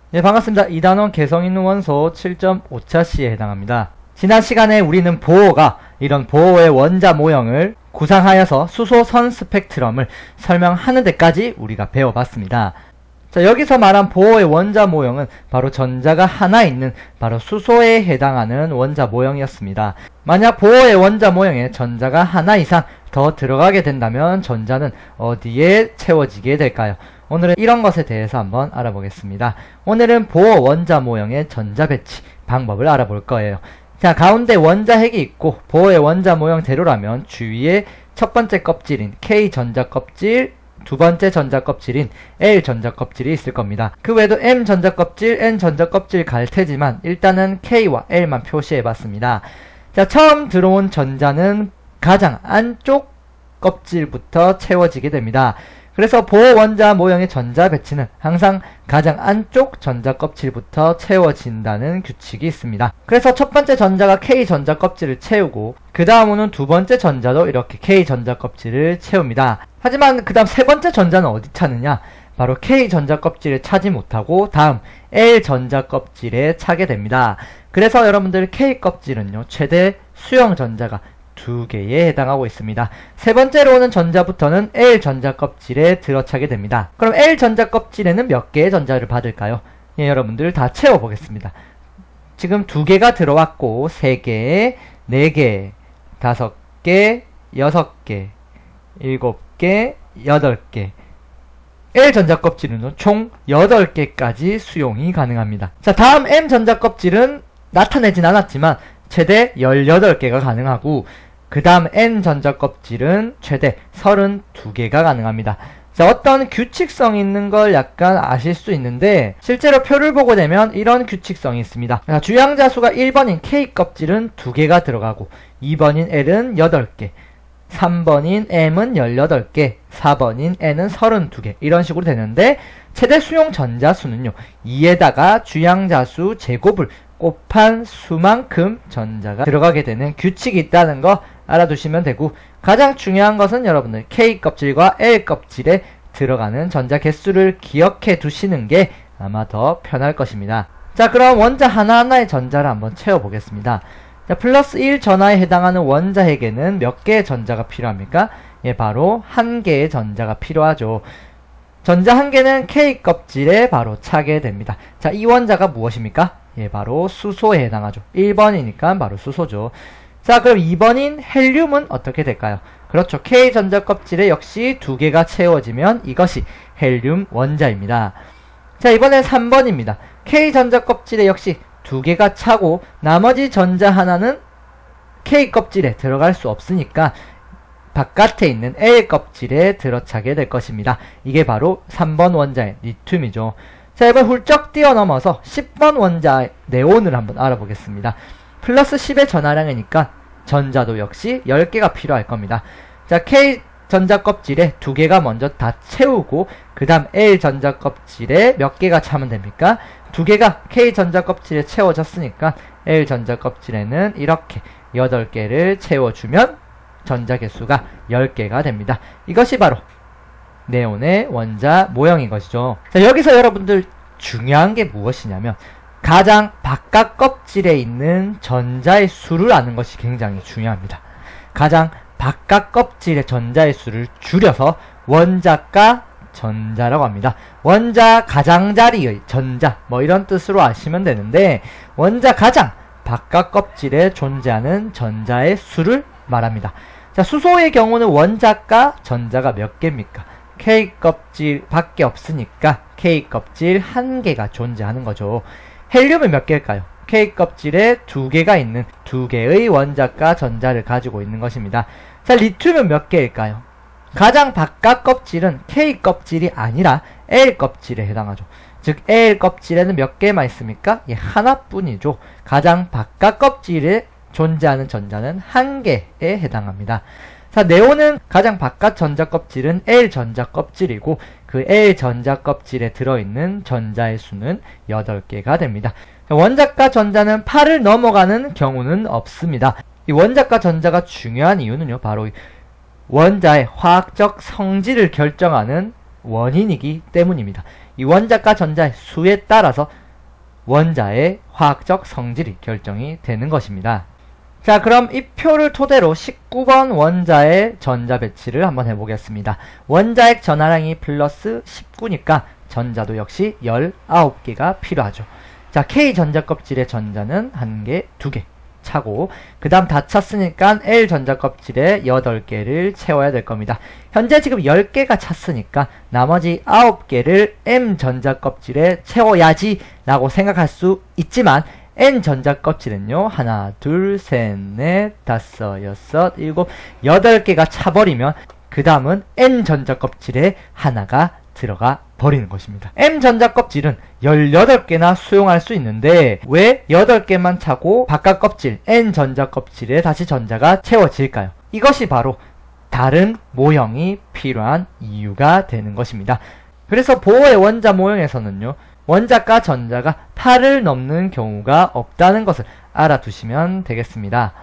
네, 반갑습니다. 이단원 개성있는 원소 7.5차시에 해당합니다. 지난 시간에 우리는 보호가 이런 보호의 원자 모형을 구상하여서 수소 선 스펙트럼을 설명하는 데까지 우리가 배워봤습니다. 자, 여기서 말한 보호의 원자 모형은 바로 전자가 하나 있는 바로 수소에 해당하는 원자 모형이었습니다. 만약 보호의 원자 모형에 전자가 하나 이상 더 들어가게 된다면 전자는 어디에 채워지게 될까요? 오늘은 이런 것에 대해서 한번 알아보겠습니다. 오늘은 보호 원자 모형의 전자 배치 방법을 알아볼 거예요. 자, 가운데 원자핵이 있고 보호의 원자 모형대로라면 주위에 첫 번째 껍질인 K 전자 껍질, 두 번째 전자 껍질인 L 전자 껍질이 있을 겁니다. 그 외에도 M 전자 껍질, N 전자 껍질 갈 테지만 일단은 K와 L만 표시해 봤습니다. 자, 처음 들어온 전자는 가장 안쪽 껍질부터 채워지게 됩니다. 그래서 보호 원자 모형의 전자 배치는 항상 가장 안쪽 전자 껍질부터 채워진다는 규칙이 있습니다. 그래서 첫 번째 전자가 K 전자 껍질을 채우고 그 다음으로는 두 번째 전자도 이렇게 K 전자 껍질을 채웁니다. 하지만 그 다음 세 번째 전자는 어디 차느냐? 바로 K 전자 껍질을 차지 못하고 다음 L 전자 껍질에 차게 됩니다. 그래서 여러분들 K 껍질은요, 최대 수용 전자가 2개에 해당하고 있습니다. 세 번째로 오는 전자부터는 L 전자 껍질에 들어차게 됩니다. 그럼 L 전자 껍질에는 몇 개의 전자를 받을까요? 예, 여러분들 다 채워보겠습니다. 지금 2개가 들어왔고 3개, 4개, 5개, 6개, 7개, 8개. L 전자 껍질은 총 8개까지 수용이 가능합니다. 자, 다음 M 전자 껍질은 나타내진 않았지만 최대 18개가 가능하고 그 다음 N 전자 껍질은 최대 32개가 가능합니다. 자, 어떤 규칙성이 있는 걸 약간 아실 수 있는데 실제로 표를 보고 되면 이런 규칙성이 있습니다. 자, 주양자 수가 1번인 K 껍질은 2개가 들어가고 2번인 L은 8개, 3번인 M은 18개, 4번인 N은 32개 이런 식으로 되는데 최대 수용 전자수는요 2에다가 주양자수 제곱을 곱한 수만큼 전자가 들어가게 되는 규칙이 있다는 거 알아두시면 되고, 가장 중요한 것은 여러분들 K 껍질과 L 껍질에 들어가는 전자 개수를 기억해 두시는 게 아마 더 편할 것입니다. 자, 그럼 원자 하나하나의 전자를 한번 채워보겠습니다. 자, 플러스 1 전하에 해당하는 원자핵에는 몇 개의 전자가 필요합니까? 예, 바로 1개의 전자가 필요하죠. 전자 1개는 K 껍질에 바로 차게 됩니다. 자, 이 원자가 무엇입니까? 예, 바로 수소에 해당하죠. 1번이니까 바로 수소죠. 자, 그럼 2번인 헬륨은 어떻게 될까요? 그렇죠. K 전자 껍질에 역시 2개가 채워지면 이것이 헬륨 원자입니다. 자, 이번엔 3번입니다. K 전자 껍질에 역시 2개가 차고 나머지 전자 하나는 K 껍질에 들어갈 수 없으니까 바깥에 있는 L 껍질에 들어차게 될 것입니다. 이게 바로 3번 원자의 리튬이죠. 자, 이번 훌쩍 뛰어넘어서 10번 원자의 네온을 한번 알아보겠습니다. 플러스 10의 전하량이니까 전자도 역시 10개가 필요할 겁니다. 자, K 전자 껍질에 2개가 먼저 다 채우고 그 다음 L 전자 껍질에 몇 개가 차면 됩니까? 2개가 K 전자 껍질에 채워졌으니까 L 전자 껍질에는 이렇게 8개를 채워주면 전자 개수가 10개가 됩니다. 이것이 바로 네온의 원자 모형인 것이죠. 자, 여기서 여러분들 중요한 게 무엇이냐면 가장 바깥 껍질에 있는 전자의 수를 아는 것이 굉장히 중요합니다. 가장 바깥 껍질의 전자의 수를 줄여서 원자가 전자라고 합니다. 원자 가장자리의 전자 뭐 이런 뜻으로 아시면 되는데 원자 가장 바깥 껍질에 존재하는 전자의 수를 말합니다. 자, 수소의 경우는 원자가 전자가 몇 개입니까? K 껍질 밖에 없으니까 K 껍질 1개가 존재하는 거죠. 헬륨은 몇 개일까요? K 껍질에 2개가 있는 2개의 원자가 전자를 가지고 있는 것입니다. 자, 리튬은 몇 개일까요? 가장 바깥 껍질은 K 껍질이 아니라 L 껍질에 해당하죠. 즉 L 껍질에는 몇 개만 있습니까? 예, 하나뿐이죠. 가장 바깥 껍질에 존재하는 전자는 1개에 해당합니다. 자, 네온은 가장 바깥 전자 껍질은 L 전자 껍질이고 그 L 전자 껍질에 들어있는 전자의 수는 8개가 됩니다. 원자과 전자는 8을 넘어가는 경우는 없습니다. 이 원자과 전자가 중요한 이유는요, 바로 원자의 화학적 성질을 결정하는 원인이기 때문입니다. 이 원자과 전자의 수에 따라서 원자의 화학적 성질이 결정이 되는 것입니다. 자, 그럼 이 표를 토대로 19번 원자의 전자 배치를 한번 해보겠습니다. 원자핵 전하량이 플러스 19니까 전자도 역시 19개가 필요하죠. 자, K 전자 껍질의 전자는 1개, 2개 차고, 그 다음 다 찼으니까 L 전자 껍질에 8개를 채워야 될 겁니다. 현재 지금 10개가 찼으니까 나머지 9개를 M 전자 껍질에 채워야지 라고 생각할 수 있지만, N 전자 껍질은요, 하나, 둘, 셋, 넷, 다섯, 여섯, 일곱, 8개가 차버리면 그 다음은 N 전자 껍질에 하나가 들어가 버리는 것입니다. M 전자 껍질은 18개나 수용할 수 있는데 왜 8개만 차고 바깥 껍질 N 전자 껍질에 다시 전자가 채워질까요? 이것이 바로 다른 모형이 필요한 이유가 되는 것입니다. 그래서 보호의 원자 모형에서는요, 원자과 전자가 8을 넘는 경우가 없다는 것을 알아두시면 되겠습니다.